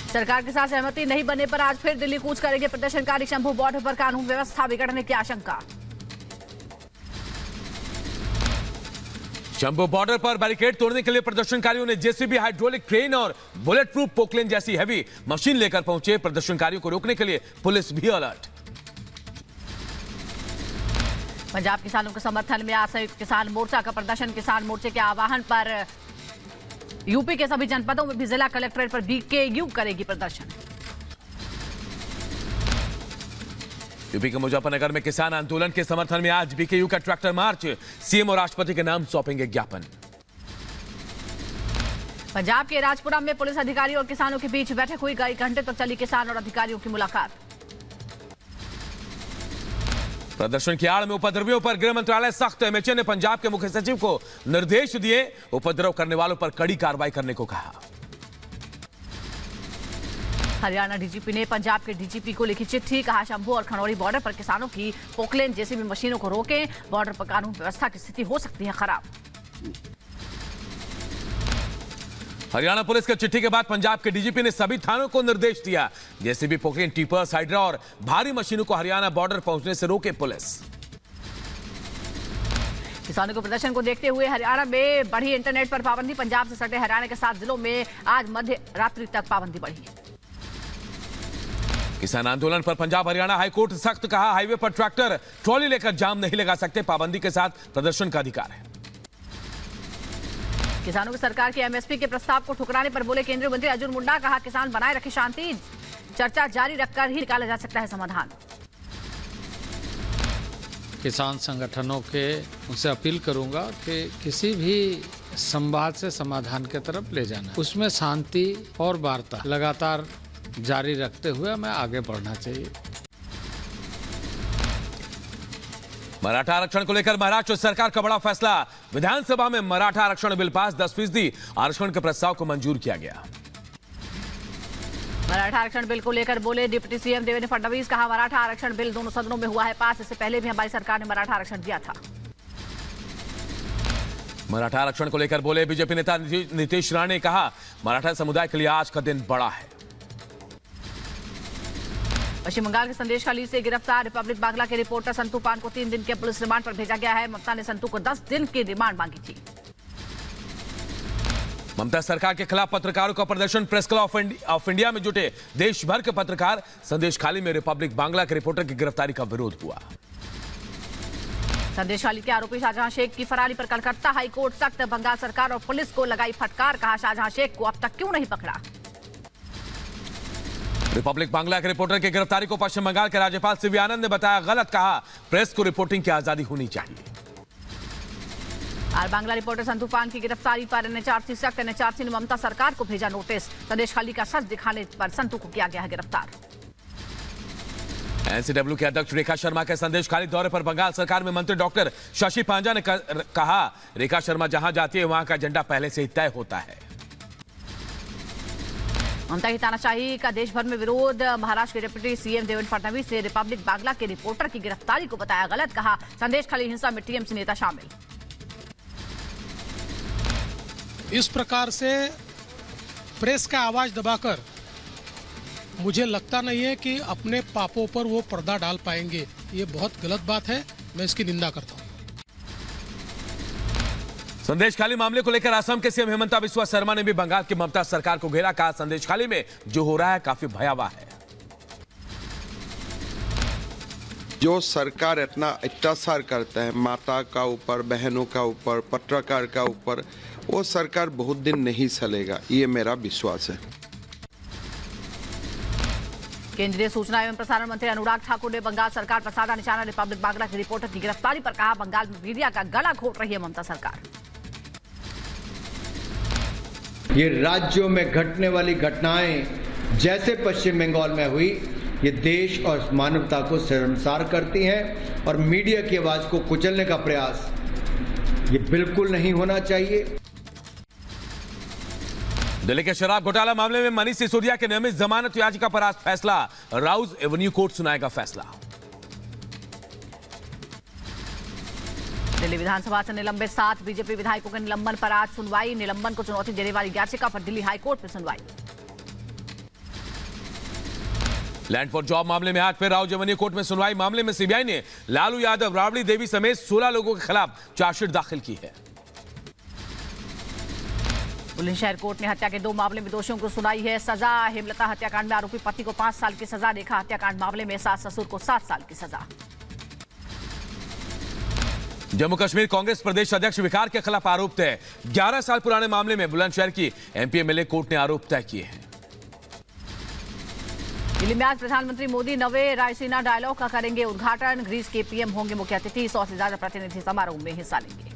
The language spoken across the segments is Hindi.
सरकार के साथ सहमति नहीं बनने पर आज फिर दिल्ली कूच करेंगे प्रदर्शनकारी। शंभू बॉर्डर पर कानून व्यवस्था बिगड़ने की आशंका। शंभू बॉर्डर पर बैरिकेड तोड़ने के लिए प्रदर्शनकारियों ने जेसीबी, हाइड्रोलिक क्रेन और बुलेट प्रूफ पोकलेन जैसी हैवी मशीन लेकर पहुंचे। प्रदर्शनकारियों को रोकने के लिए पुलिस भी अलर्ट। पंजाब किसानों के समर्थन में आज संयुक्त किसान मोर्चा का प्रदर्शन। किसान मोर्चे के आह्वान पर यूपी के सभी जनपदों में भी जिला कलेक्ट्रेट पर बीकेयू करेगी प्रदर्शन। यूपी के मुजफ्फरनगर में किसान आंदोलन के समर्थन में आज बीकेयू का ट्रैक्टर मार्च। सीएम और राष्ट्रपति के नाम सौंपेंगे ज्ञापन। पंजाब के राजपुरा में पुलिस अधिकारियों और किसानों के बीच बैठक हुई। कई घंटे तक चली किसान और अधिकारियों की मुलाकात। प्रदर्शन की आड़ में उपद्रवियों पर गृह मंत्रालय सख्त। एमएचए ने पंजाब के मुख्य सचिव को निर्देश दिए, उपद्रव करने वालों पर कड़ी कार्रवाई करने को कहा। हरियाणा डीजीपी ने पंजाब के डीजीपी को लिखी चिट्ठी। कहा, शंभू और खनौरी बॉर्डर पर किसानों की पोकलेन जेसीबी मशीनों को रोकें। बॉर्डर पर कानून व्यवस्था की स्थिति हो सकती है खराब। हरियाणा पुलिस की चिट्ठी के बाद पंजाब के डीजीपी ने सभी थानों को निर्देश दिया। जेसीबी, पोकलेन, टिपर, हाइड्रा और भारी मशीनों को हरियाणा बॉर्डर पहुंचने से रोके पुलिस। किसानों के प्रदर्शन को देखते हुए हरियाणा में बढ़ी इंटरनेट पर पाबंदी। पंजाब से सटे हरियाणा के 7 जिलों में आज मध्य रात्रि तक पाबंदी बढ़ी। किसान आंदोलन पर पंजाब हरियाणा हाईकोर्ट सख्त। कहा, हाईवे पर ट्रैक्टर ट्रॉली लेकर जाम नहीं लगा सकते। पाबंदी के साथ प्रदर्शन का अधिकार है। किसानों की सरकार के एमएसपी के प्रस्ताव को ठुकराने पर बोले केंद्रीय मंत्री अर्जुन मुंडा। कहा, किसान बनाए रखे शांति, चर्चा जारी रखकर ही निकाला जा सकता है समाधान। किसान संगठनों के उनसे अपील करूंगा कि किसी भी संवाद से समाधान की तरफ ले जाना, उसमें शांति और वार्ता लगातार जारी रखते हुए हमें आगे बढ़ना चाहिए। मराठा आरक्षण को लेकर महाराष्ट्र सरकार का बड़ा फैसला। विधानसभा में मराठा आरक्षण बिल पास। 10% आरक्षण के प्रस्ताव को मंजूर किया गया। मराठा आरक्षण बिल को लेकर बोले डिप्टी सीएम देवेंद्र फडणवीस। कहा, मराठा आरक्षण बिल दोनों सदनों में हुआ है पास। इससे पहले भी हमारी सरकार ने मराठा आरक्षण दिया था। मराठा आरक्षण को लेकर बोले बीजेपी नेता नीतीश राणे ने कहा, मराठा समुदाय के लिए आज का दिन बड़ा है। पश्चिम बंगाल के संदेशखाली से गिरफ्तार रिपब्लिक बांग्ला के रिपोर्टर संतू पान को 3 दिन के पुलिस रिमांड पर भेजा गया है। ममता ने संतू को 10 दिन की रिमांड मांगी थी। ममता सरकार के खिलाफ पत्रकारों का प्रदर्शन। प्रेस क्लब ऑफ इंडिया में जुटे देश भर के पत्रकार। संदेशखाली में रिपब्लिक बांग्ला के रिपोर्टर की गिरफ्तारी का विरोध हुआ। संदेशखाली के आरोपी शाहजहां शेख की फरारी पर कलकत्ता हाईकोर्ट सख्त। बंगाल सरकार और पुलिस को लगाई फटकार। कहा, शाहजहां शेख को अब तक क्यों नहीं पकड़ा। रिपब्लिक बांग्ला के रिपोर्टर की गिरफ्तारी को पश्चिम बंगाल के राज्यपाल सीवी आनंद ने बताया गलत। कहा, प्रेस को रिपोर्टिंग की आजादी होनी चाहिए। और बांग्ला रिपोर्टर संतू पान की गिरफ्तारी पर एनएचआरसी सख्त। एनएचआरसी ने ममता सरकार को भेजा नोटिस। संदेशखाली का सच दिखाने पर संतू को किया गया है गिरफ्तार। एनसीडब्ल्यू के अध्यक्ष रेखा शर्मा के संदेशखाली दौरे पर बंगाल सरकार में मंत्री डॉक्टर शशि पांजा ने कहा, रेखा शर्मा जहां जाती है वहां का एजेंडा पहले से ही तय होता है। ममता की तानाशाही का देश भर में विरोध। महाराष्ट्र के डिप्टी सीएम देवेंद्र फडणवीस ने रिपब्लिक बांग्ला के रिपोर्टर की गिरफ्तारी को बताया गलत। कहा, संदेशखाली हिंसा में टीएमसी नेता शामिल। इस प्रकार से प्रेस का आवाज दबाकर मुझे लगता नहीं है कि अपने पापों पर वो पर्दा डाल पाएंगे। ये बहुत गलत बात है, मैं इसकी निंदा करता हूँ। संदेशखाली मामले को लेकर असम के सीएम हेमंता बिस्वा शर्मा ने भी बंगाल की ममता सरकार को घेरा। कहा, संदेशखाली में जो हो रहा है काफी भयावह है। जो सरकार इतना अत्याचार करता है माता का ऊपर, बहनों का ऊपर, पत्रकार का ऊपर, वो सरकार बहुत दिन नहीं चलेगा, ये मेरा विश्वास है। केंद्रीय सूचना एवं प्रसारण मंत्री अनुराग ठाकुर ने बंगाल सरकार पर साधा निशाना। रिपब्लिक बांग्ला के रिपोर्टर की गिरफ्तारी पर कहा, बंगाल में मीडिया का गला घोट रही है ममता सरकार। ये राज्यों में घटने वाली घटनाएं जैसे पश्चिम बंगाल में हुई, ये देश और मानवता को शर्मसार करती हैं और मीडिया की आवाज को कुचलने का प्रयास ये बिल्कुल नहीं होना चाहिए। दिल्ली के शराब घोटाला मामले में मनीष सिसोदिया के नियमित जमानत याचिका पर आज फैसला। राउज एवेन्यू कोर्ट सुनाएगा फैसला। दिल्ली विधानसभा से निलंबित 7 बीजेपी विधायकों के निलंबन पर आज सुनवाई। निलंबन को चुनौती देने वाली याचिका पर दिल्ली हाईकोर्ट में सुनवाई। लैंड फॉर जॉब मामले में आज फिर राव जमनिया कोर्ट में सुनवाई। मामले में सीबीआई ने लालू यादव, राबड़ी देवी समेत 16 लोगों के खिलाफ चार्जशीट दाखिल की है। बुलंदशहर कोर्ट ने हत्या के 2 मामले में दोषियों को सुनाई है सजा। हेमलता हत्याकांड में आरोपी पति को 5 साल की सजा, रेखा हत्याकांड मामले में सास ससुर को 7 साल की सजा। जम्मू कश्मीर कांग्रेस प्रदेश अध्यक्ष विकार के खिलाफ आरोप तय। 11 साल पुराने मामले में बुलंदशहर की एमपी एमएलए कोर्ट ने आरोप तय किए हैं। दिल्ली में आज प्रधानमंत्री मोदी नवे रायसीना डायलॉग का करेंगे उद्घाटन। ग्रीस के पीएम होंगे मुख्य अतिथि। 100 से ज्यादा प्रतिनिधि समारोह में हिस्सा लेंगे।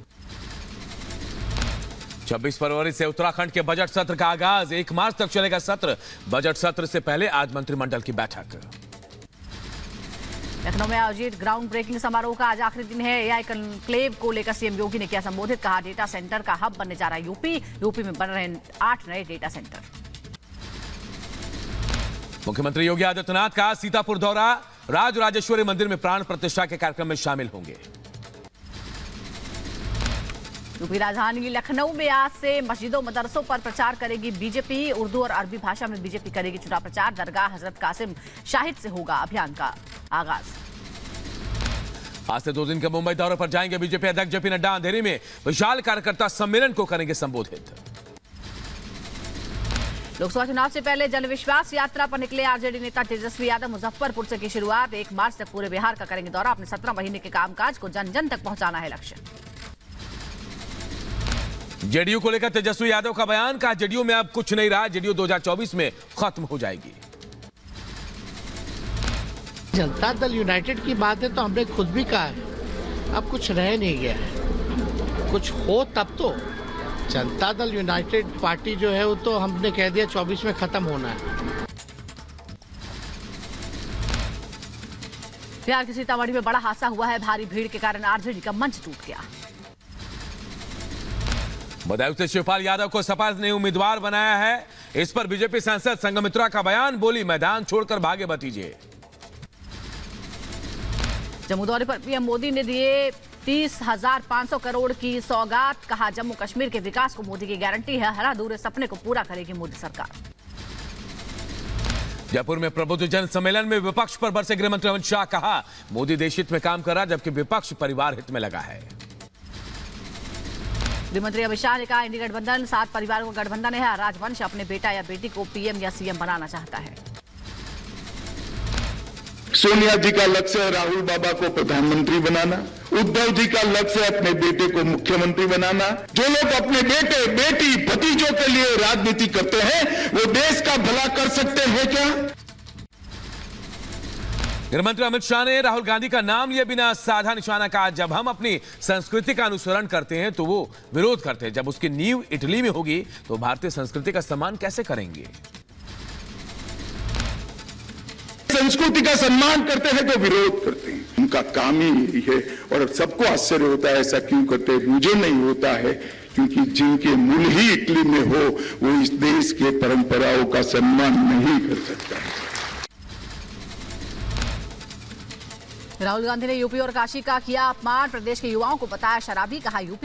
26 फरवरी से उत्तराखंड के बजट सत्र का आगाज। 1 मार्च तक चलेगा सत्र। बजट सत्र से पहले आज मंत्रिमंडल की बैठक। लखनऊ में आयोजित ग्राउंड ब्रेकिंग समारोह का आज आखिरी दिन है। एआई कॉन्क्लेव को लेकर सीएम योगी ने किया संबोधित। कहा डेटा सेंटर का हब बनने जा रहा है यूपी में बन रहे 8 नए डेटा सेंटर। मुख्यमंत्री योगी आदित्यनाथ का सीतापुर दौरा। राजराजेश्वरी मंदिर में प्राण प्रतिष्ठा के कार्यक्रम में शामिल होंगे। यूपी राजधानी लखनऊ में आज से मस्जिदों मदरसों पर प्रचार करेगी बीजेपी। उर्दू और अरबी भाषा में बीजेपी करेगी चुनाव प्रचार। दरगाह हजरत कासिम शाहिद से होगा अभियान का आगाज। आज से 2 दिन के मुंबई दौरे पर जाएंगे बीजेपी अध्यक्ष जेपी नड्डा। अंधेरी में विशाल कार्यकर्ता सम्मेलन को करेंगे संबोधित। लोकसभा चुनाव से पहले जनविश्वास यात्रा पर निकले आरजेडी नेता तेजस्वी यादव। मुजफ्फरपुर से की शुरुआत। 1 मार्च तक पूरे बिहार का करेंगे दौरा। अपने 17 महीने के कामकाज को जन जन तक पहुंचाना है लक्ष्य। जेडीयू को लेकर तेजस्वी यादव का बयान। कहा जेडीयू में अब कुछ नहीं रहा। जेडीयू 2024 में खत्म हो जाएगी। जनता दल यूनाइटेड की बात है तो हमने खुद भी कहा है अब कुछ रह नहीं गया है। कुछ हो तब तो। जनता दल यूनाइटेड पार्टी जो है वो तो हमने कह दिया 24 में खत्म होना है। बिहार के सीतामढ़ी में बड़ा हादसा हुआ है। भारी भीड़ के कारण आरजेडी का मंच टूट गया। बदायूं से शिवपाल यादव को सपा ने उम्मीदवार बनाया है। इस पर बीजेपी सांसद संघमित्रा का बयान। बोली मैदान छोड़कर भागे भतीजे। जम्मू दौरे पर पीएम मोदी ने दिए 30,500 करोड़ की सौगात। कहा जम्मू कश्मीर के विकास को मोदी की गारंटी है। हर अधूरे सपने को पूरा करेगी मोदी सरकार। जयपुर में प्रबुद्धजन सम्मेलन में विपक्ष पर बरसे गृहमंत्री अमित शाह। कहा मोदी देश हित में काम कर रहा जबकि विपक्ष परिवार हित में लगा है। गृहमंत्री अमित शाह ने कहा इंडी गठबंधन 7 परिवारों का गठबंधन है। राजवंश अपने बेटा या बेटी को पीएम या सीएम बनाना चाहता है। सोनिया जी का लक्ष्य है राहुल बाबा को प्रधानमंत्री बनाना। उद्धव जी का लक्ष्य है अपने बेटे को मुख्यमंत्री बनाना। जो लोग अपने बेटे बेटी भतीजों के लिए राजनीति करते हैं वो देश का भला कर सकते हैं क्या? गृहमंत्री अमित शाह ने राहुल गांधी का नाम लिए बिना साधा निशाना। कहा जब हम अपनी संस्कृति का अनुसरण करते हैं तो वो विरोध करते हैं। जब उसकी नींव इटली में होगी तो भारतीय संस्कृति का सम्मान कैसे करेंगे? संस्कृति का सम्मान करते हैं तो विरोध करते हैं। उनका काम ही यही है और सबको आश्चर्य होता है ऐसा क्यों करते हैं। मुझे नहीं होता है क्योंकि जिनके मूल ही इटली में हो वो इस देश के परंपराओं का सम्मान नहीं कर सकता। राहुल गांधी ने यूपी और काशी का किया अपमान। प्रदेश के युवाओं को बताया शराबी। कहा यूपी